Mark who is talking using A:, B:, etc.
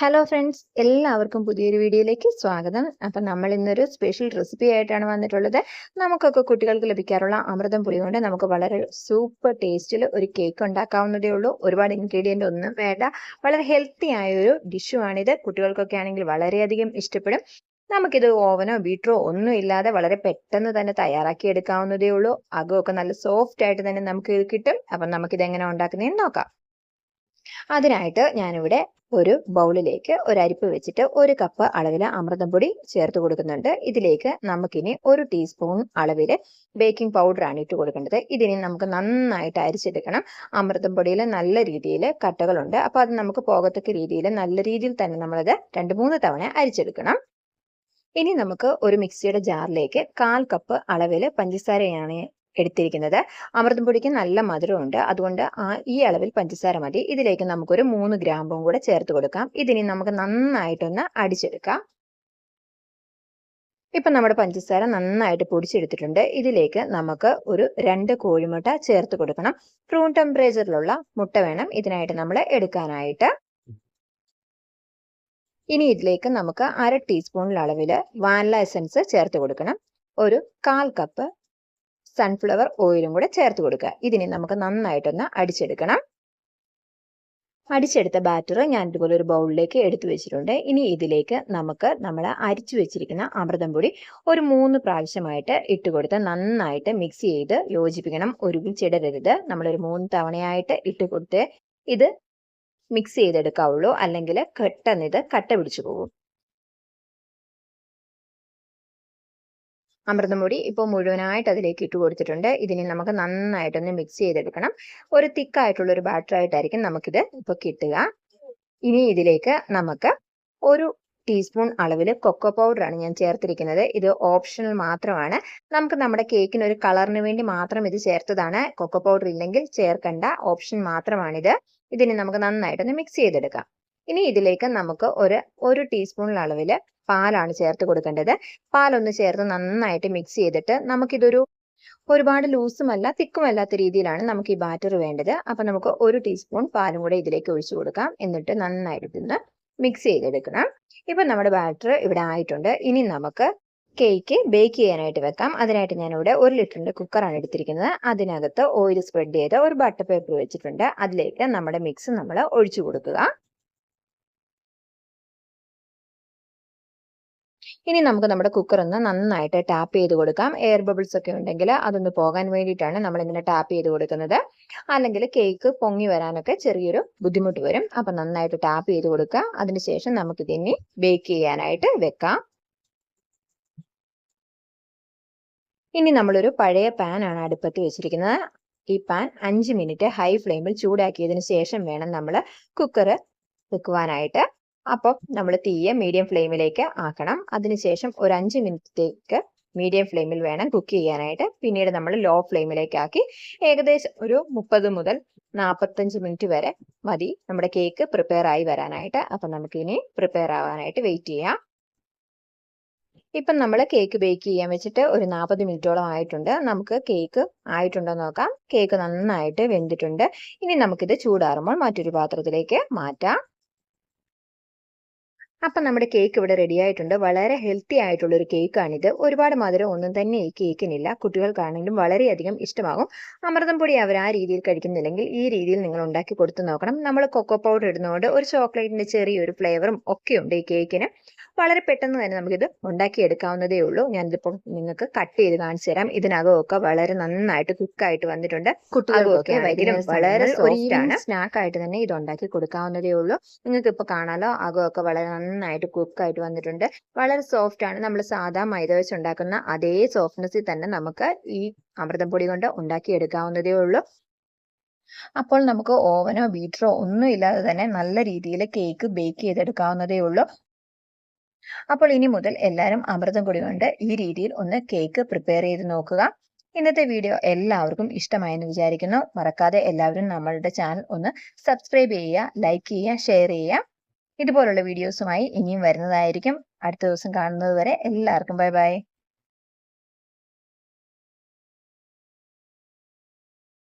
A: Hello friends, എല്ലാവർക്കും പുതിയൊരു വീഡിയോയിലേക്ക് സ്വാഗതം. അപ്പം നമ്മൾ ഇന്നൊരു സ്പെഷ്യൽ റെസിപ്പി ആയിട്ടാണ് വന്നിട്ടുള്ളത്. നമുക്കൊക്കെ കുട്ടികൾക്ക് ലഭിക്കാറുള്ള അമൃതം പൊടി കൊണ്ട് നമുക്ക് വളരെ സൂപ്പർ ടേസ്റ്റിൽ ഒരു കേക്ക് ഉണ്ടാക്കാവുന്നതേ ഉള്ളൂ. ഒരുപാട് ഇൻഗ്രീഡിയൻ്റ് ഒന്നും വേണ്ട. വളരെ ഹെൽത്തി ആയൊരു ഡിഷുമാണിത്. കുട്ടികൾക്കൊക്കെ ആണെങ്കിൽ വളരെയധികം ഇഷ്ടപ്പെടും. നമുക്കിത് ഓവനോ ബീറ്ററോ ഒന്നും ഇല്ലാതെ വളരെ പെട്ടെന്ന് തന്നെ തയ്യാറാക്കി എടുക്കാവുന്നതേ ഉള്ളൂ. അകമൊക്കെ നല്ല സോഫ്റ്റ് ആയിട്ട് തന്നെ നമുക്ക് ഇത് കിട്ടും. അപ്പം നമുക്കിത് എങ്ങനെ ഉണ്ടാക്കുന്നതെന്ന് നോക്കാം. അതിനായിട്ട് ഞാനിവിടെ ഒരു ബൗളിലേക്ക് ഒരു അരിപ്പ് വെച്ചിട്ട് 1 കപ്പ് അളവിൽ അമൃതം പൊടി ചേർത്ത് കൊടുക്കുന്നുണ്ട്. ഇതിലേക്ക് നമുക്കിനി 1 ടീസ്പൂൺ അളവിൽ ബേക്കിംഗ് പൗഡറാണ് ഇട്ട് കൊടുക്കേണ്ടത്. ഇതിനി നമുക്ക് നന്നായിട്ട് അരിച്ചെടുക്കണം. അമൃതം പൊടിയിൽ നല്ല രീതിയിൽ കട്ടകളുണ്ട്. അപ്പോൾ അത് നമുക്ക് പോകത്തക്ക രീതിയിൽ നല്ല രീതിയിൽ തന്നെ നമ്മളത് 2-3 തവണ അരിച്ചെടുക്കണം. ഇനി നമുക്ക് ഒരു മിക്സിയുടെ ജാറിലേക്ക് 1/4 കപ്പ് അളവിൽ പഞ്ചസാരയാണ് എടുത്തിരിക്കുന്നത്. അമൃതം പൊടിക്ക് നല്ല മധുരമുണ്ട്. അതുകൊണ്ട് ഈ അളവിൽ പഞ്ചസാര മതി. ഇതിലേക്ക് നമുക്കൊരു 3 ഗ്രാമ്പും കൂടെ ചേർത്ത് കൊടുക്കാം. ഇതിനി നമുക്ക് നന്നായിട്ടൊന്ന് അടിച്ചെടുക്കാം. ഇപ്പം നമ്മുടെ പഞ്ചസാര നന്നായിട്ട് പൊടിച്ചെടുത്തിട്ടുണ്ട്. ഇതിലേക്ക് നമുക്ക് ഒരു 2 കോഴിമുട്ട ചേർത്ത് കൊടുക്കണം. റൂം ടെമ്പറേച്ചറിലുള്ള മുട്ട വേണം ഇതിനായിട്ട് നമ്മൾ എടുക്കാനായിട്ട്. ഇനി ഇതിലേക്ക് നമുക്ക് 1/2 ടീസ്പൂൺ അളവിൽ വാനില എസൻസ് ചേർത്ത് കൊടുക്കണം. ഒരു 1/4 കപ്പ് സൺഫ്ലവർ ഓയിലും കൂടെ ചേർത്ത് കൊടുക്കുക. ഇതിനെ നമുക്ക് നന്നായിട്ടൊന്ന് അടിച്ചെടുക്കണം. അടിച്ചെടുത്ത ബാറ്റർ ഞാൻ ഇതുപോലെ ഒരു ബൗളിലേക്ക് എടുത്തു വെച്ചിട്ടുണ്ട്. ഇനി ഇതിലേക്ക് നമുക്ക് നമ്മൾ അരിച്ചു വെച്ചിരിക്കുന്ന അമൃതം പൊടി ഒരു 3 പ്രാവശ്യമായിട്ട് ഇട്ട് കൊടുത്ത് നന്നായിട്ട് മിക്സ് ചെയ്ത് യോജിപ്പിക്കണം. ഒരുമിച്ചിടരുത്. നമ്മളൊരു 3 തവണയായിട്ട് ഇട്ട് കൊടുത്ത് ഇത് മിക്സ് ചെയ്തെടുക്കാവുള്ളൂ. അല്ലെങ്കിൽ പെട്ടെന്ന് ഇത് കട്ട പിടിച്ചു പോകും. അമൃതം പൊടി ഇപ്പോൾ മുഴുവനായിട്ട് അതിലേക്ക് ഇട്ട് കൊടുത്തിട്ടുണ്ട്. ഇതിനെ നമുക്ക് നന്നായിട്ടൊന്ന് മിക്സ് ചെയ്തെടുക്കണം. ഒരു തിക്കായിട്ടുള്ള ഒരു ബാറ്റർ ആയിട്ടായിരിക്കും നമുക്കിത് ഇപ്പോൾ കിട്ടുക. ഇനി ഇതിലേക്ക് നമുക്ക് 1 ടീസ്പൂൺ അളവിൽ കൊക്കോ പൗഡറാണ് ഞാൻ ചേർത്തിരിക്കുന്നത്. ഇത് ഓപ്ഷണൽ മാത്രമാണ്. നമുക്ക് നമ്മുടെ കേക്കിന് ഒരു കളറിന് വേണ്ടി മാത്രം ഇത് ചേർത്തതാണ്. കൊക്കോ പൗഡർ ഇല്ലെങ്കിൽ ചേർക്കേണ്ട, ഓപ്ഷൻ മാത്രമാണിത്. ഇതിനെ നമുക്ക് നന്നായിട്ടൊന്ന് മിക്സ് ചെയ്തെടുക്കാം. ഇനി ഇതിലേക്ക് നമുക്ക് ഒരു ടീസ്പൂൺ അളവിൽ പാലാണ് ചേർത്ത് കൊടുക്കേണ്ടത്. പാലൊന്ന് ചേർത്ത് നന്നായിട്ട് മിക്സ് ചെയ്തിട്ട് നമുക്കിതൊരു ഒരുപാട് ലൂസുമല്ല തിക്കുമല്ലാത്ത രീതിയിലാണ് നമുക്ക് ഈ ബാറ്റർ വേണ്ടത്. അപ്പം നമുക്ക് 1 ടീസ്പൂൺ പാലും കൂടെ ഇതിലേക്ക് ഒഴിച്ചു കൊടുക്കാം. എന്നിട്ട് നന്നായിട്ടൊന്ന് മിക്സ് ചെയ്തെടുക്കണം. ഇപ്പം നമ്മുടെ ബാറ്റർ ഇവിടെ ആയിട്ടുണ്ട്. ഇനി നമുക്ക് കേക്ക് ബേക്ക് ചെയ്യാനായിട്ട് വെക്കാം. അതിനായിട്ട് ഞാനിവിടെ 1 ലിറ്ററിന്റെ കുക്കറാണ് എടുത്തിരിക്കുന്നത്. അതിനകത്ത് ഓയിൽ സ്പ്രെഡ് ചെയ്ത് ഒരു ബട്ടർ പേപ്പർ വെച്ചിട്ടുണ്ട്. അതിലേക്ക് നമ്മുടെ മിക്സ് നമ്മൾ ഒഴിച്ചു കൊടുക്കുക. ഇനി നമുക്ക് നമ്മുടെ കുക്കർ ഒന്ന് നന്നായിട്ട് ടാപ്പ് ചെയ്ത് കൊടുക്കാം. എയർ ബബിൾസ് ഒക്കെ ഉണ്ടെങ്കിൽ അതൊന്ന് പോകാൻ വേണ്ടിയിട്ടാണ് നമ്മൾ ഇങ്ങനെ ടാപ്പ് ചെയ്ത് കൊടുക്കുന്നത്. അല്ലെങ്കിൽ കേക്ക് പൊങ്ങി വരാനൊക്കെ ചെറിയൊരു ബുദ്ധിമുട്ട് വരും. അപ്പം നന്നായിട്ട് ടാപ്പ് ചെയ്ത് കൊടുക്കുക. അതിനുശേഷം നമുക്കിതിനെ ബേക്ക് ചെയ്യാനായിട്ട് വെക്കാം. ഇനി നമ്മളൊരു പഴയ പാൻ ആണ് അടുപ്പത്ത് വെച്ചിരിക്കുന്നത്. ഈ പാൻ 5 മിനിറ്റ് ഹൈ ഫ്ലെയിമിൽ ചൂടാക്കിയതിന് ശേഷം വേണം നമ്മൾ കുക്കർ വെക്കുവാനായിട്ട്. അപ്പോൾ നമ്മൾ തീയെ മീഡിയം ഫ്ലെയിമിലേക്ക് ആക്കണം. അതിനുശേഷം ഒരു 5 മിനിറ്റത്തേക്ക് മീഡിയം ഫ്ലെയിമിൽ വേണം കുക്ക് ചെയ്യാനായിട്ട്. പിന്നീട് നമ്മൾ ലോ ഫ്ലെയിമിലേക്ക് ആക്കി ഏകദേശം ഒരു 30 മുതൽ 45 മിനിറ്റ് വരെ മതി നമ്മുടെ കേക്ക് പ്രിപ്പയർ ആയി വരാനായിട്ട്. അപ്പം നമുക്കിനി പ്രിപ്പയർ ആവാനായിട്ട് വെയിറ്റ് ചെയ്യാം. ഇപ്പം നമ്മൾ കേക്ക് ബേക്ക് ചെയ്യാൻ വെച്ചിട്ട് ഒരു 40 മിനിറ്റോളം ആയിട്ടുണ്ട്. നമുക്ക് കേക്ക് ആയിട്ടുണ്ടോ നോക്കാം. കേക്ക് നന്നായിട്ട് വെന്തിട്ടുണ്ട്. ഇനി നമുക്കിത് ചൂടാറുമ്പോൾ മറ്റൊരു പാത്രത്തിലേക്ക് മാറ്റാം. അപ്പം നമ്മുടെ കേക്ക് ഇവിടെ റെഡി ആയിട്ടുണ്ട്. വളരെ ഹെൽത്തി ആയിട്ടുള്ള ഒരു കേക്കാണിത്. ഒരുപാട് മധുരം ഒന്നും തന്നെ ഈ കേക്കിനില്ല. കുട്ടികൾക്കാണെങ്കിലും വളരെയധികം ഇഷ്ടമാകും. അമൃതം പൊടി അവർ ആ രീതിയിൽ കഴിക്കുന്നില്ലെങ്കിൽ ഈ രീതിയിൽ നിങ്ങൾ ഉണ്ടാക്കി കൊടുത്തു നോക്കണം. നമ്മൾ കൊക്കോ പൗഡർ ഇടുന്നതുകൊണ്ട് ഒരു ചോക്ലേറ്റിന്റെ ചെറിയൊരു ഫ്ലേവറും ഒക്കെയുണ്ട് ഈ കേക്കിന്. വളരെ പെട്ടെന്ന് തന്നെ നമുക്കിത് ഉണ്ടാക്കിയെടുക്കാവുന്നതേ ഉള്ളൂ. ഞാനിതിപ്പോൾ നിങ്ങൾക്ക് കട്ട് ചെയ്ത് കാണിച്ചു തരാം. ഇതിനകമൊക്കെ വളരെ നന്നായിട്ട് കുക്കായിട്ട് വന്നിട്ടുണ്ട്. കുട്ടികൾക്കൊക്കെ വളരെ സോഫ്റ്റ് ആണ്. സ്നാക്കായിട്ട് തന്നെ ഇത് ഉണ്ടാക്കി കൊടുക്കാവുന്നതേ ഉള്ളൂ. നിങ്ങൾക്ക് ഇപ്പോൾ കാണാലോ, അകമൊക്കെ വളരെ നന്നായിട്ട് കുക്കായിട്ട് വന്നിട്ടുണ്ട്. വളരെ സോഫ്റ്റ് ആണ്. നമ്മൾ സാധാ മൈദ വെച്ച് ഉണ്ടാക്കുന്ന അതേ സോഫ്റ്റ്നെസ്സിൽ തന്നെ നമുക്ക് ഈ അമൃതം പൊടി കൊണ്ട് ഉണ്ടാക്കിയെടുക്കാവുന്നതേ ഉള്ളൂ. അപ്പോൾ നമുക്ക് ഓവനോ ബീറ്ററോ ഒന്നും ഇല്ലാതെ തന്നെ നല്ല രീതിയിൽ കേക്ക് ബേക്ക് ചെയ്തെടുക്കാവുന്നതേ ഉള്ളൂ. അപ്പോൾ ഇനി മുതൽ എല്ലാവരും അമൃതം പൊടി കൊണ്ട് ഈ രീതിയിൽ ഒന്ന് കേക്ക് പ്രിപ്പയർ ചെയ്ത് നോക്കുക. ഇന്നത്തെ വീഡിയോ എല്ലാവർക്കും ഇഷ്ടമായെന്ന് വിചാരിക്കുന്നു. മറക്കാതെ എല്ലാവരും നമ്മളുടെ ചാനൽ ഒന്ന് സബ്സ്ക്രൈബ് ചെയ്യുക, ലൈക്ക് ചെയ്യുക, ഷെയർ ചെയ്യുക. ഇതുപോലുള്ള വീഡിയോസുമായി ഇനിയും വരുന്നതായിരിക്കും. അടുത്ത ദിവസം കാണുന്നത് വരെ എല്ലാവർക്കും ബൈ ബൈ.